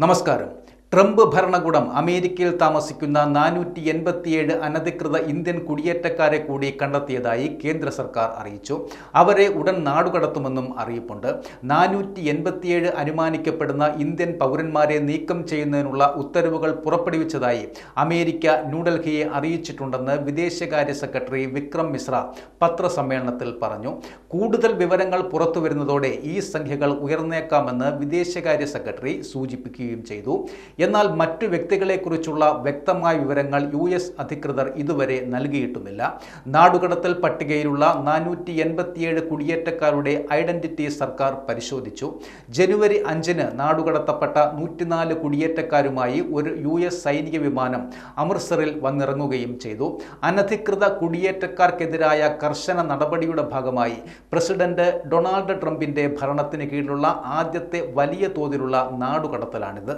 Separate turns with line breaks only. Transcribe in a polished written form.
നമസ്കാരം. ട്രംപ് ഭരണകൂടം അമേരിക്കയിൽ താമസിക്കുന്ന 487 അനധികൃത ഇന്ത്യൻ കുടിയേറ്റക്കാരെ കൂടി കണ്ടെത്തിയതായി കേന്ദ്ര സർക്കാർ അറിയിച്ചു. അവരെ ഉടൻ നാടുകടത്തുമെന്നും അറിയിപ്പുണ്ട്. 487 അനുമാനിക്കപ്പെടുന്ന ഇന്ത്യൻ പൗരന്മാരെ നീക്കം ചെയ്യുന്നതിനുള്ള ഉത്തരവുകൾ പുറപ്പെടുവിച്ചതായി അമേരിക്ക ന്യൂഡൽഹിയെ അറിയിച്ചിട്ടുണ്ടെന്ന് വിദേശകാര്യ സെക്രട്ടറി വിക്രം മിശ്ര പത്രസമ്മേളനത്തിൽ പറഞ്ഞു. കൂടുതൽ വിവരങ്ങൾ പുറത്തുവരുന്നതോടെ ഈ സംഖ്യകൾ ഉയർന്നേക്കാമെന്ന് വിദേശകാര്യ സെക്രട്ടറി സൂചിപ്പിക്കുകയും ചെയ്തു. എന്നാൽ മറ്റു വ്യക്തികളെക്കുറിച്ചുള്ള വ്യക്തമായ വിവരങ്ങൾ US അധികൃതർ ഇതുവരെ നൽകിയിട്ടുമില്ല. നാടുകടത്തൽ പട്ടികയിലുള്ള 487 കുടിയേറ്റക്കാരുടെ ഐഡന്റിറ്റി സർക്കാർ പരിശോധിച്ചു. ജനുവരി 5-ന് നാടുകടത്തപ്പെട്ട 104 കുടിയേറ്റക്കാരുമായി ഒരു US സൈനിക വിമാനം അമൃത്സറിൽ വന്നിറങ്ങുകയും ചെയ്തു. അനധികൃത കുടിയേറ്റക്കാർക്കെതിരായ കർശന നടപടിയുടെ ഭാഗമായി പ്രസിഡന്റ് ഡൊണാൾഡ് ട്രംപിന്റെ ഭരണത്തിന് കീഴിലുള്ള ആദ്യത്തെ വലിയ തോതിലുള്ള നാടുകടത്തലാണിത്.